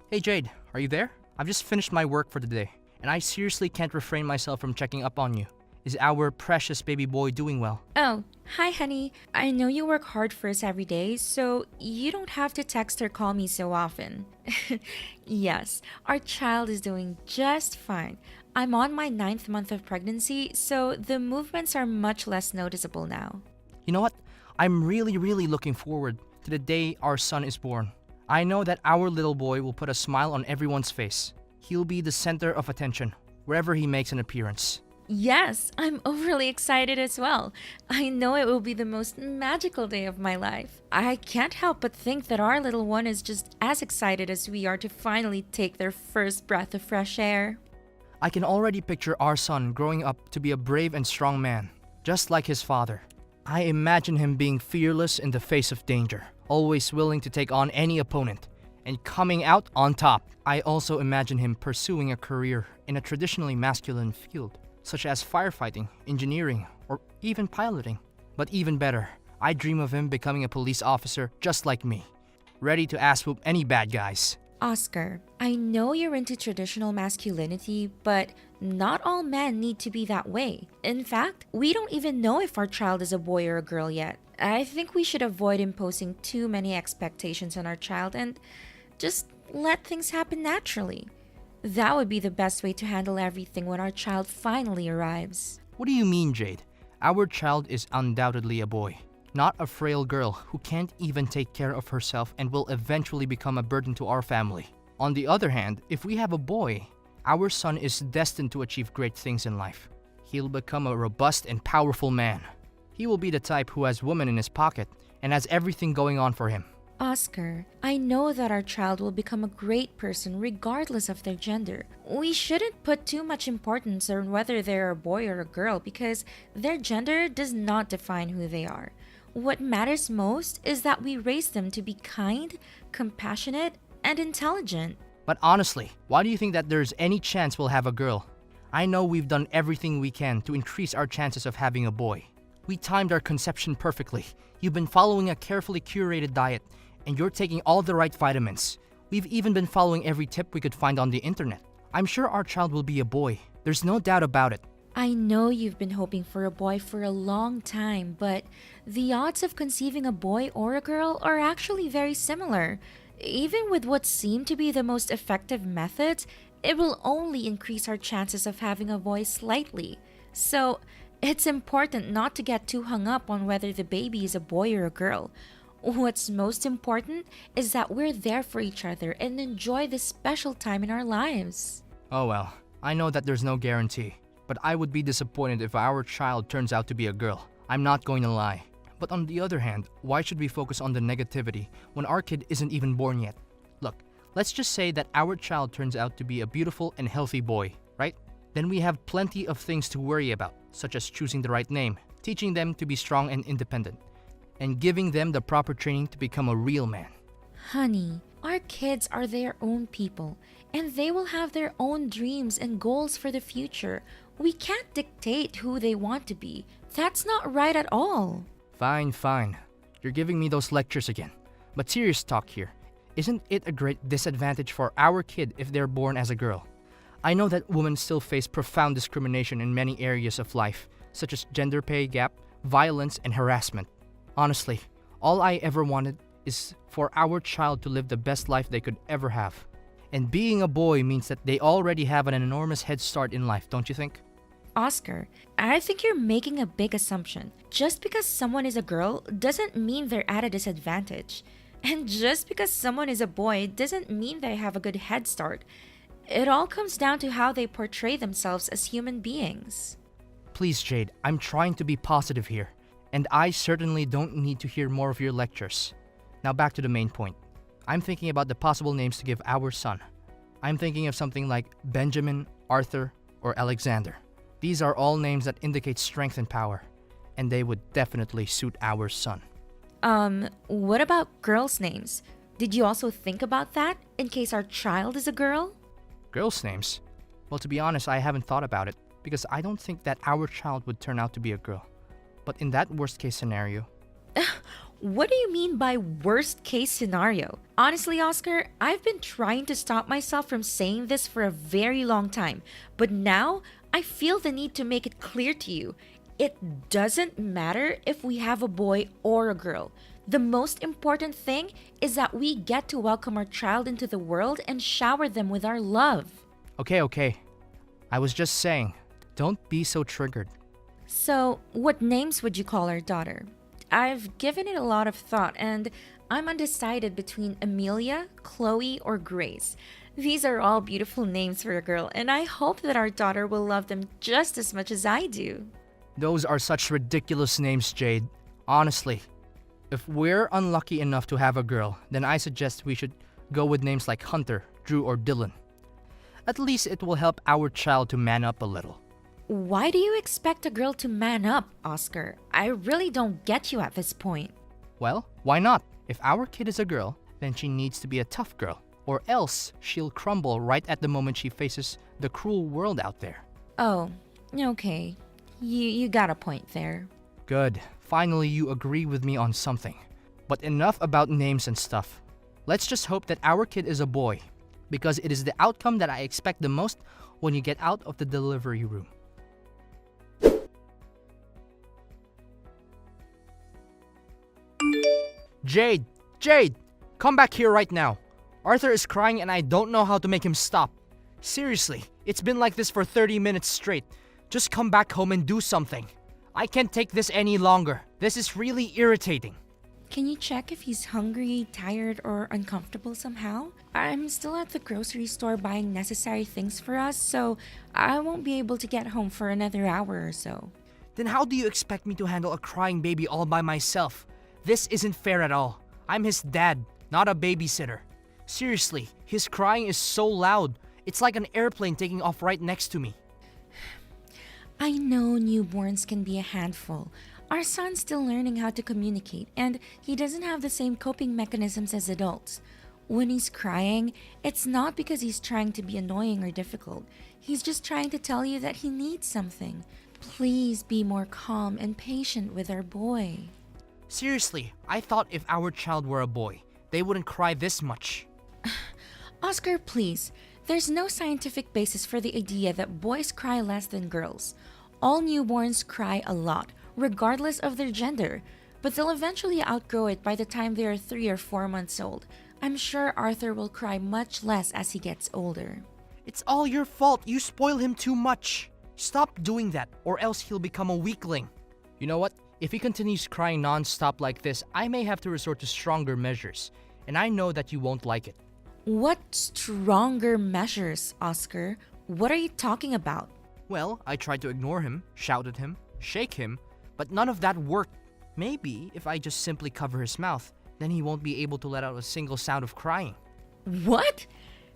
Hey Jade, are you there? I've just finished my work for the day, and I seriously can't refrain myself from checking up on you. Is our precious baby boy doing well? Oh, hi, honey. I know you work hard for us every day, so you don't have to text or call me so often. Yes, our child is doing just fine. I'm on my ninth month of pregnancy, so the movements are much less noticeable now. You know what? I'm really looking forward to the day our son is born. I know that our little boy will put a smile on everyone's face. He'll be the center of attention wherever he makes an appearance. Yes, I'm overly excited as well. I know it will be the most magical day of my life. I can't help but think that our little one is just as excited as we are to finally take their first breath of fresh air. I can already picture our son growing up to be a brave and strong man, just like his father. I imagine him being fearless in the face of danger, always willing to take on any opponent, and coming out on top. I also imagine him pursuing a career in a traditionally masculine field, such as firefighting, engineering, or even piloting. But even better, I dream of him becoming a police officer just like me, ready to ass whoop any bad guys. Oscar, I know you're into traditional masculinity, but not all men need to be that way. In fact, we don't even know if our child is a boy or a girl yet. I think we should avoid imposing too many expectations on our child and just let things happen naturally. That would be the best way to handle everything when our child finally arrives. What do you mean, Jade? Our child is undoubtedly a boy, not a frail girl who can't even take care of herself and will eventually become a burden to our family. On the other hand, if we have a boy, our son is destined to achieve great things in life. He'll become a robust and powerful man. He will be the type who has women in his pocket and has everything going on for him. Oscar, I know that our child will become a great person regardless of their gender. We shouldn't put too much importance on whether they're a boy or a girl because their gender does not define who they are. What matters most is that we raise them to be kind, compassionate, and intelligent. But honestly, why do you think that there's any chance we'll have a girl? I know we've done everything we can to increase our chances of having a boy. We timed our conception perfectly. You've been following a carefully curated diet, and you're taking all the right vitamins. We've even been following every tip we could find on the internet. I'm sure our child will be a boy. There's no doubt about it. I know you've been hoping for a boy for a long time, but the odds of conceiving a boy or a girl are actually very similar. Even with what seem to be the most effective methods, it will only increase our chances of having a boy slightly. So, it's important not to get too hung up on whether the baby is a boy or a girl. What's most important is that we're there for each other and enjoy this special time in our lives. Oh well, I know that there's no guarantee, but I would be disappointed if our child turns out to be a girl. I'm not going to lie. But on the other hand, why should we focus on the negativity when our kid isn't even born yet? Look, let's just say that our child turns out to be a beautiful and healthy boy, right? Then we have plenty of things to worry about, such as choosing the right name, teaching them to be strong and independent, and giving them the proper training to become a real man. Honey, our kids are their own people, and they will have their own dreams and goals for the future. We can't dictate who they want to be. That's not right at all. Fine. You're giving me those lectures again. But serious talk here. Isn't it a great disadvantage for our kid if they're born as a girl? I know that women still face profound discrimination in many areas of life, such as gender pay gap, violence, and harassment. Honestly, all I ever wanted is for our child to live the best life they could ever have. And being a boy means that they already have an enormous head start in life, don't you think? Oscar, I think you're making a big assumption. Just because someone is a girl doesn't mean they're at a disadvantage. And just because someone is a boy doesn't mean they have a good head start. It all comes down to how they portray themselves as human beings. Please, Jade, I'm trying to be positive here. And I certainly don't need to hear more of your lectures. Now back to the main point. I'm thinking about the possible names to give our son. I'm thinking of something like Benjamin, Arthur, or Alexander. These are all names that indicate strength and power, and they would definitely suit our son. What about girls' names? Did you also think about that in case our child is a girl? Girls' names? Well, to be honest, I haven't thought about it because I don't think that our child would turn out to be a girl. But in that worst case scenario, What do you mean by worst case scenario? Honestly, Oscar, I've been trying to stop myself from saying this for a very long time, but now I feel the need to make it clear to you. It doesn't matter if we have a boy or a girl. The most important thing is that we get to welcome our child into the world and shower them with our love. Okay. I was just saying, don't be so triggered. So, what names would you call our daughter? I've given it a lot of thought and I'm undecided between Amelia, Chloe, or Grace. These are all beautiful names for a girl, and I hope that our daughter will love them just as much as I do. Those are such ridiculous names, Jade. Honestly, if we're unlucky enough to have a girl, then I suggest we should go with names like Hunter, Drew, or Dylan. At least it will help our child to man up a little. Why do you expect a girl to man up, Oscar? I really don't get you at this point. Well, why not? If our kid is a girl, then she needs to be a tough girl, or else she'll crumble right at the moment she faces the cruel world out there. Oh, okay. You got a point there. Good. Finally, you agree with me on something. But enough about names and stuff. Let's just hope that our kid is a boy, because it is the outcome that I expect the most when you get out of the delivery room. Jade, come back here right now. Arthur is crying and I don't know how to make him stop. Seriously, it's been like this for 30 minutes straight. Just come back home and do something. I can't take this any longer. This is really irritating. Can you check if he's hungry, tired, or uncomfortable somehow? I'm still at the grocery store buying necessary things for us, so I won't be able to get home for another hour or so. Then how do you expect me to handle a crying baby all by myself? This isn't fair at all. I'm his dad, not a babysitter. Seriously, his crying is so loud. It's like an airplane taking off right next to me. I know newborns can be a handful. Our son's still learning how to communicate, and he doesn't have the same coping mechanisms as adults. When he's crying, it's not because he's trying to be annoying or difficult. He's just trying to tell you that he needs something. Please be more calm and patient with our boy. Seriously, I thought if our child were a boy, they wouldn't cry this much. Oscar, please. There's no scientific basis for the idea that boys cry less than girls. All newborns cry a lot, regardless of their gender, but they'll eventually outgrow it by the time they are 3 or 4 months old. I'm sure Arthur will cry much less as he gets older. It's all your fault. You spoil him too much. Stop doing that, or else he'll become a weakling. You know what? If he continues crying non-stop like this, I may have to resort to stronger measures, and I know that you won't like it. What stronger measures, Oscar? What are you talking about? Well, I tried to ignore him, shout at him, shake him, but none of that worked. Maybe if I just simply cover his mouth, then he won't be able to let out a single sound of crying. What?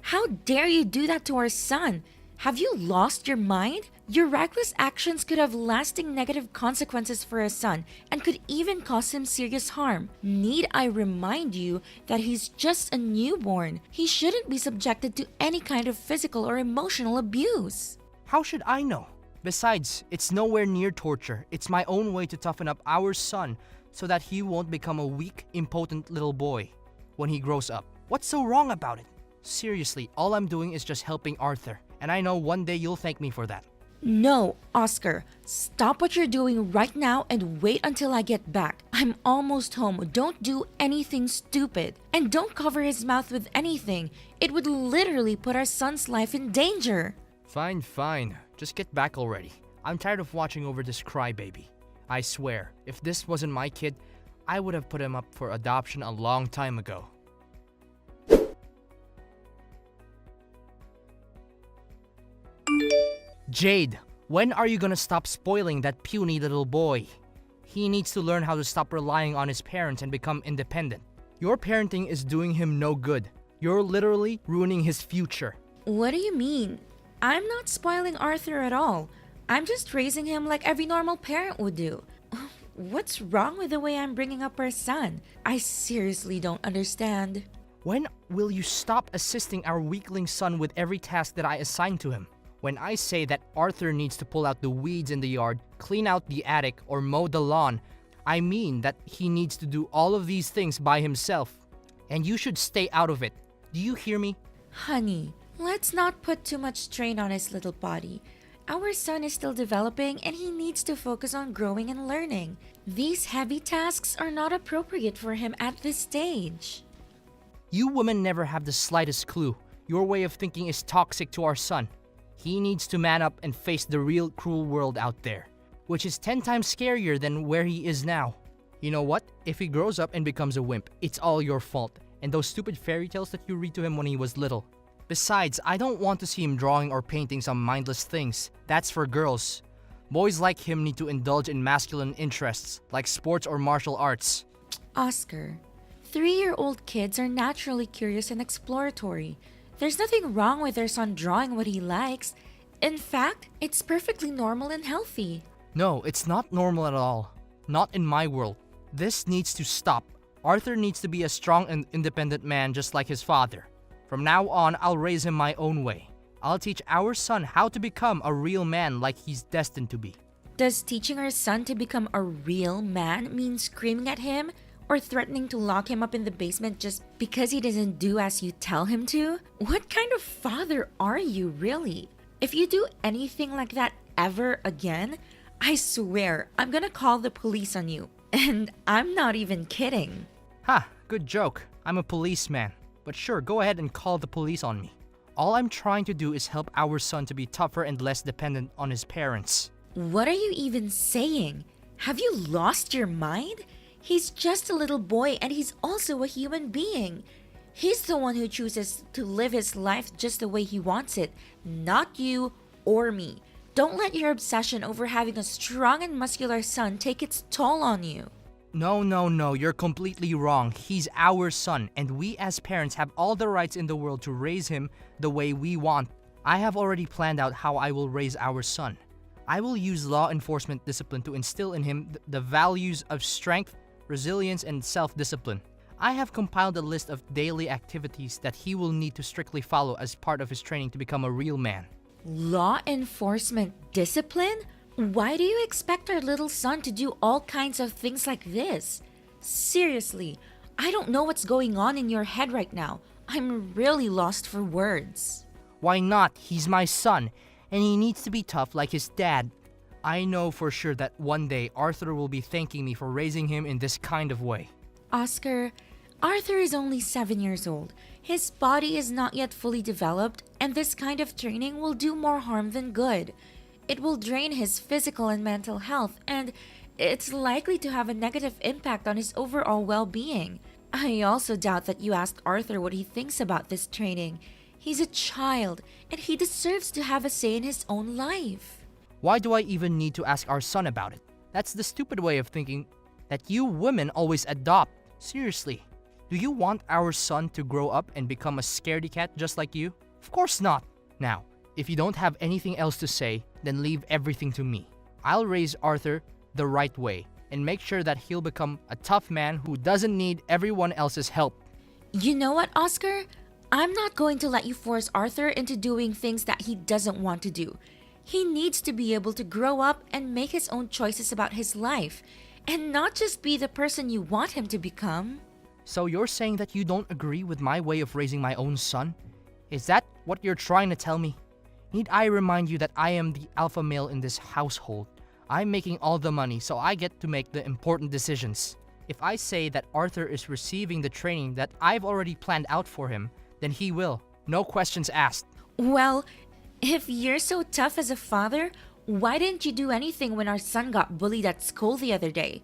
How dare you do that to our son? Have you lost your mind? Your reckless actions could have lasting negative consequences for our son and could even cause him serious harm. Need I remind you that he's just a newborn? He shouldn't be subjected to any kind of physical or emotional abuse. How should I know? Besides, it's nowhere near torture. It's my own way to toughen up our son so that he won't become a weak, impotent little boy when he grows up. What's so wrong about it? Seriously, all I'm doing is just helping Arthur, and I know one day you'll thank me for that. No, Oscar. Stop what you're doing right now and wait until I get back. I'm almost home. Don't do anything stupid. And don't cover his mouth with anything. It would literally put our son's life in danger. Fine. Just get back already. I'm tired of watching over this crybaby. I swear, if this wasn't my kid, I would have put him up for adoption a long time ago. Jade, when are you gonna stop spoiling that puny little boy? He needs to learn how to stop relying on his parents and become independent. Your parenting is doing him no good. You're literally ruining his future. What do you mean? I'm not spoiling Arthur at all. I'm just raising him like every normal parent would do. What's wrong with the way I'm bringing up our son? I seriously don't understand. When will you stop assisting our weakling son with every task that I assign to him? When I say that Arthur needs to pull out the weeds in the yard, clean out the attic, or mow the lawn, I mean that he needs to do all of these things by himself. And you should stay out of it. Do you hear me? Honey, let's not put too much strain on his little body. Our son is still developing and he needs to focus on growing and learning. These heavy tasks are not appropriate for him at this stage. You women never have the slightest clue. Your way of thinking is toxic to our son. He needs to man up and face the real cruel world out there, which is 10 times scarier than where he is now. You know what? If he grows up and becomes a wimp, it's all your fault, and those stupid fairy tales that you read to him when he was little. Besides, I don't want to see him drawing or painting some mindless things. That's for girls. Boys like him need to indulge in masculine interests, like sports or martial arts. Oscar, 3-year-old kids are naturally curious and exploratory. There's nothing wrong with their son drawing what he likes. In fact, it's perfectly normal and healthy. No, it's not normal at all. Not in my world. This needs to stop. Arthur needs to be a strong and independent man just like his father. From now on, I'll raise him my own way. I'll teach our son how to become a real man like he's destined to be. Does teaching our son to become a real man mean screaming at him or threatening to lock him up in the basement just because he doesn't do as you tell him to? What kind of father are you, really? If you do anything like that ever again, I swear I'm gonna call the police on you. And I'm not even kidding. Ha, good joke. I'm a policeman. But sure, go ahead and call the police on me. All I'm trying to do is help our son to be tougher and less dependent on his parents. What are you even saying? Have you lost your mind? He's just a little boy and he's also a human being. He's the one who chooses to live his life just the way he wants it, not you or me. Don't let your obsession over having a strong and muscular son take its toll on you. No, you're completely wrong. He's our son, and we as parents have all the rights in the world to raise him the way we want. I have already planned out how I will raise our son. I will use law enforcement discipline to instill in him the values of strength, resilience, and self-discipline. I have compiled a list of daily activities that he will need to strictly follow as part of his training to become a real man. Law enforcement discipline? Why do you expect our little son to do all kinds of things like this? Seriously, I don't know what's going on in your head right now. I'm really lost for words. Why not? He's my son, and he needs to be tough like his dad. I know for sure that one day Arthur will be thanking me for raising him in this kind of way. Oscar, Arthur is only 7 years old. His body is not yet fully developed, and this kind of training will do more harm than good. It will drain his physical and mental health, and it's likely to have a negative impact on his overall well-being. I also doubt that you asked Arthur what he thinks about this training. He's a child, and he deserves to have a say in his own life. Why do I even need to ask our son about it? That's the stupid way of thinking that you women always adopt. Seriously, do you want our son to grow up and become a scaredy cat just like you? Of course not. Now, if you don't have anything else to say, then leave everything to me. I'll raise Arthur the right way and make sure that he'll become a tough man who doesn't need everyone else's help. You know what, Oscar? I'm not going to let you force Arthur into doing things that he doesn't want to do. He needs to be able to grow up and make his own choices about his life, and not just be the person you want him to become. So you're saying that you don't agree with my way of raising my own son? Is that what you're trying to tell me? Need I remind you that I am the alpha male in this household? I'm making all the money, so I get to make the important decisions. If I say that Arthur is receiving the training that I've already planned out for him, then he will. No questions asked. Well, if you're so tough as a father, why didn't you do anything when our son got bullied at school the other day?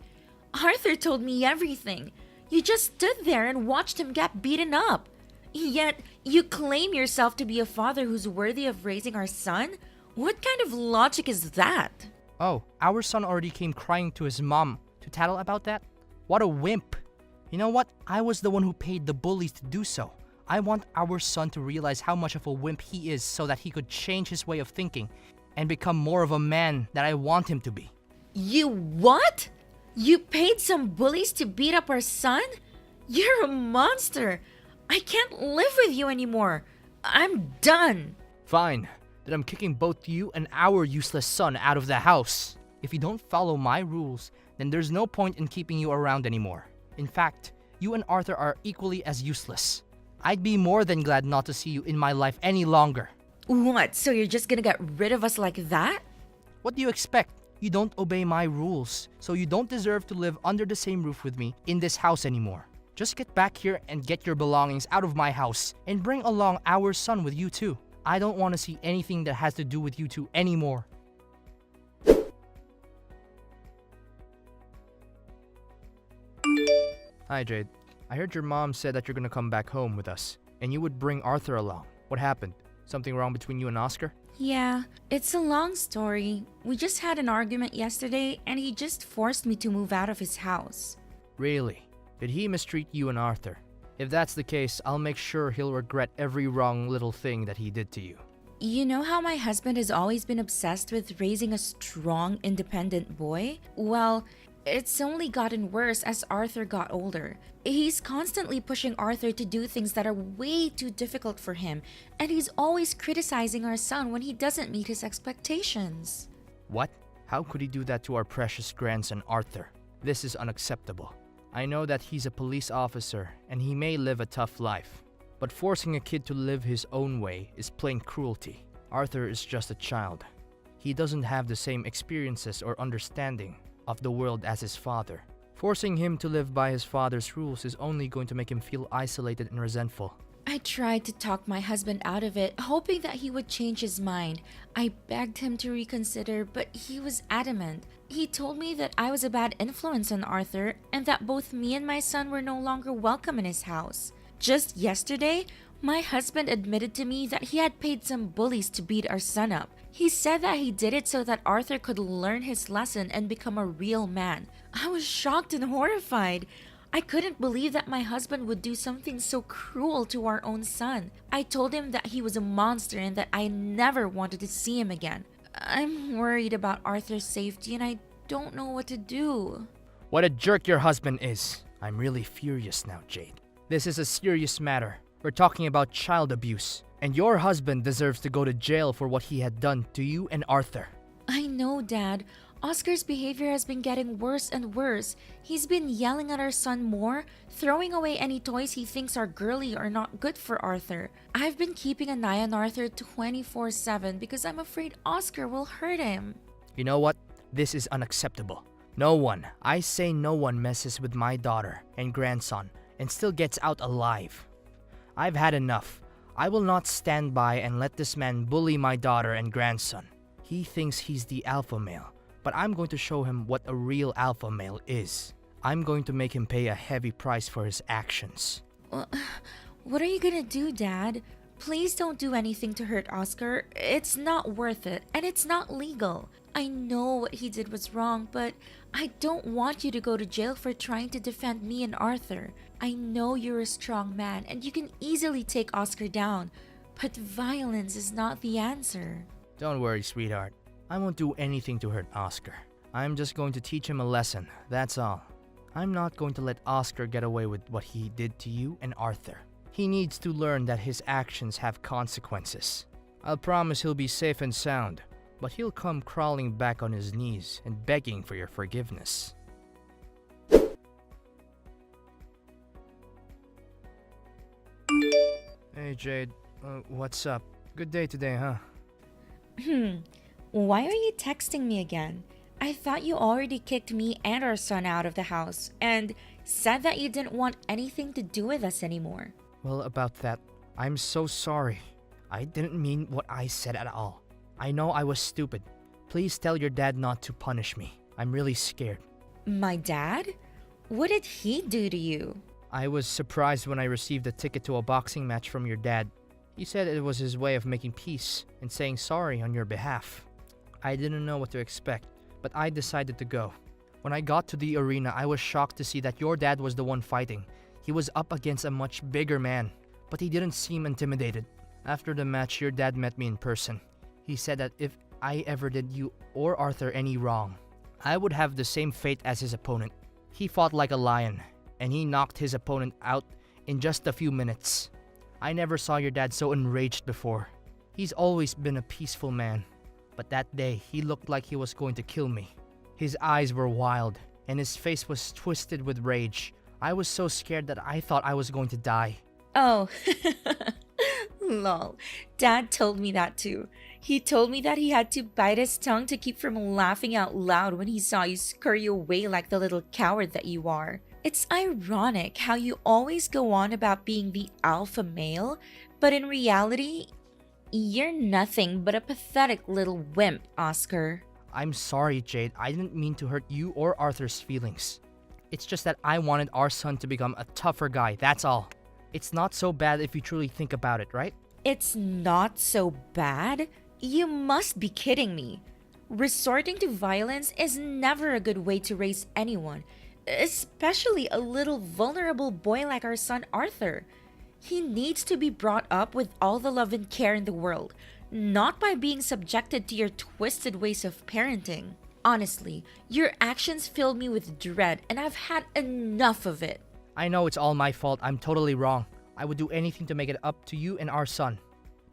Arthur told me everything. You just stood there and watched him get beaten up. Yet, you claim yourself to be a father who's worthy of raising our son? What kind of logic is that? Oh, our son already came crying to his mom to tattle about that? What a wimp. You know what? I was the one who paid the bullies to do so. I want our son to realize how much of a wimp he is so that he could change his way of thinking and become more of a man that I want him to be. You what? You paid some bullies to beat up our son? You're a monster. I can't live with you anymore. I'm done. Fine. Then I'm kicking both you and our useless son out of the house. If you don't follow my rules, then there's no point in keeping you around anymore. In fact, you and Arthur are equally as useless. I'd be more than glad not to see you in my life any longer. What, so you're just gonna get rid of us like that? What do you expect? You don't obey my rules, so you don't deserve to live under the same roof with me in this house anymore. Just get back here and get your belongings out of my house and bring along our son with you too. I don't want to see anything that has to do with you two anymore. Hi Jade. I heard your mom said that you're gonna come back home with us, and you would bring Arthur along. What happened? Something wrong between you and Oscar? Yeah, it's a long story. We just had an argument yesterday and he just forced me to move out of his house. Really? Did he mistreat you and Arthur? If that's the case, I'll make sure he'll regret every wrong little thing that he did to you. You know how my husband has always been obsessed with raising a strong, independent boy? Well, it's only gotten worse as Arthur got older. He's constantly pushing Arthur to do things that are way too difficult for him, and he's always criticizing our son when he doesn't meet his expectations. What? How could he do that to our precious grandson Arthur? This is unacceptable. I know that he's a police officer and he may live a tough life, but forcing a kid to live his own way is plain cruelty. Arthur is just a child. He doesn't have the same experiences or understanding of the world as his father. Forcing him to live by his father's rules is only going to make him feel isolated and resentful. I tried to talk my husband out of it, hoping that he would change his mind. I begged him to reconsider, but he was adamant. He told me that I was a bad influence on Arthur and that both me and my son were no longer welcome in his house. Just yesterday, my husband admitted to me that he had paid some bullies to beat our son up. He said that he did it so that Arthur could learn his lesson and become a real man. I was shocked and horrified. I couldn't believe that my husband would do something so cruel to our own son. I told him that he was a monster and that I never wanted to see him again. I'm worried about Arthur's safety and I don't know what to do. What a jerk your husband is. I'm really furious now, Jade. This is a serious matter. We're talking about child abuse, and your husband deserves to go to jail for what he had done to you and Arthur. I know, Dad. Oscar's behavior has been getting worse and worse. He's been yelling at our son more, throwing away any toys he thinks are girly or not good for Arthur. I've been keeping an eye on Arthur 24/7 because I'm afraid Oscar will hurt him. You know what? This is unacceptable. No one, I say no one, messes with my daughter and grandson and still gets out alive. I've had enough. I will not stand by and let this man bully my daughter and grandson. He thinks he's the alpha male, but I'm going to show him what a real alpha male is. I'm going to make him pay a heavy price for his actions. What are you gonna do, Dad? Please don't do anything to hurt Oscar. It's not worth it, and it's not legal. I know what he did was wrong, but I don't want you to go to jail for trying to defend me and Arthur. I know you're a strong man, and you can easily take Oscar down, but violence is not the answer. Don't worry, sweetheart. I won't do anything to hurt Oscar. I'm just going to teach him a lesson, that's all. I'm not going to let Oscar get away with what he did to you and Arthur. He needs to learn that his actions have consequences. I'll promise he'll be safe and sound, but he'll come crawling back on his knees and begging for your forgiveness. Hey Jade, what's up? Good day today, huh? Why are you texting me again? I thought you already kicked me and our son out of the house and said that you didn't want anything to do with us anymore. Well, about that, I'm so sorry. I didn't mean what I said at all. I know I was stupid. Please tell your dad not to punish me. I'm really scared. My dad? What did he do to you? I was surprised when I received a ticket to a boxing match from your dad. He said it was his way of making peace and saying sorry on your behalf. I didn't know what to expect, but I decided to go. When I got to the arena, I was shocked to see that your dad was the one fighting. He was up against a much bigger man, but he didn't seem intimidated. After the match, your dad met me in person. He said that if I ever did you or Arthur any wrong, I would have the same fate as his opponent. He fought like a lion, and he knocked his opponent out in just a few minutes. I never saw your dad so enraged before. He's always been a peaceful man, but that day he looked like he was going to kill me. His eyes were wild, and his face was twisted with rage. I was so scared that I thought I was going to die. Oh, lol. Dad told me that too. He told me that he had to bite his tongue to keep from laughing out loud when he saw you scurry away like the little coward that you are. It's ironic how you always go on about being the alpha male, but in reality, you're nothing but a pathetic little wimp, Oscar. I'm sorry, Jade. I didn't mean to hurt you or Arthur's feelings. It's just that I wanted our son to become a tougher guy, that's all. It's not so bad if you truly think about it, right? It's not so bad? You must be kidding me. Resorting to violence is never a good way to raise anyone, especially a little vulnerable boy like our son Arthur. He needs to be brought up with all the love and care in the world, not by being subjected to your twisted ways of parenting. Honestly, your actions filled me with dread, and I've had enough of it. I know it's all my fault. I'm totally wrong. I would do anything to make it up to you and our son.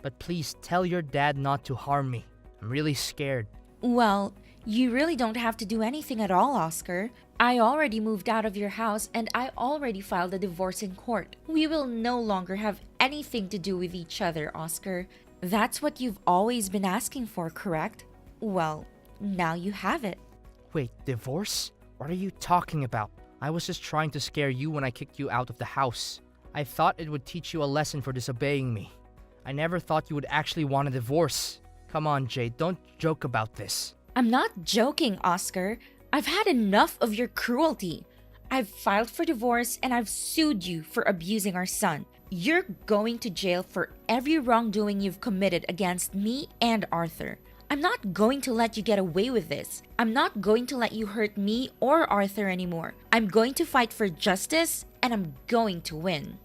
But please tell your dad not to harm me. I'm really scared. Well, you really don't have to do anything at all, Oscar. I already moved out of your house and I already filed a divorce in court. We will no longer have anything to do with each other, Oscar. That's what you've always been asking for, correct? Well, now you have it. Wait, divorce? What are you talking about? I was just trying to scare you when I kicked you out of the house. I thought it would teach you a lesson for disobeying me. I never thought you would actually want a divorce. Come on, Jade, don't joke about this. I'm not joking, Oscar. I've had enough of your cruelty. I've filed for divorce and I've sued you for abusing our son. You're going to jail for every wrongdoing you've committed against me and Arthur. I'm not going to let you get away with this. I'm not going to let you hurt me or Arthur anymore. I'm going to fight for justice and I'm going to win.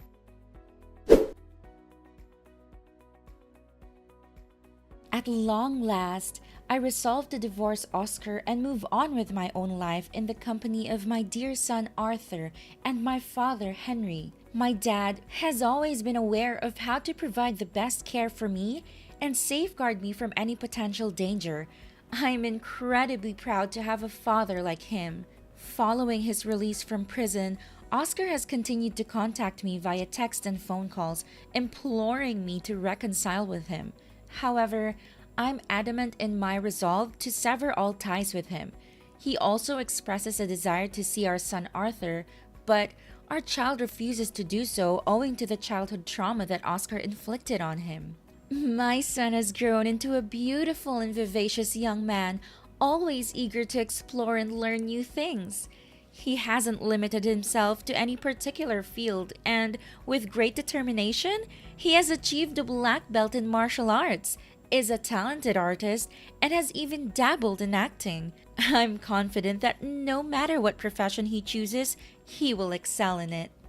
At long last, I resolved to divorce Oscar and move on with my own life in the company of my dear son Arthur and my father Henry. My dad has always been aware of how to provide the best care for me and safeguard me from any potential danger. I'm incredibly proud to have a father like him. Following his release from prison, Oscar has continued to contact me via text and phone calls, imploring me to reconcile with him. However, I'm adamant in my resolve to sever all ties with him. He also expresses a desire to see our son Arthur, but our child refuses to do so owing to the childhood trauma that Oscar inflicted on him. My son has grown into a beautiful and vivacious young man, always eager to explore and learn new things. He hasn't limited himself to any particular field, and with great determination, he has achieved a black belt in martial arts, is a talented artist, and has even dabbled in acting. I'm confident that no matter what profession he chooses, he will excel in it.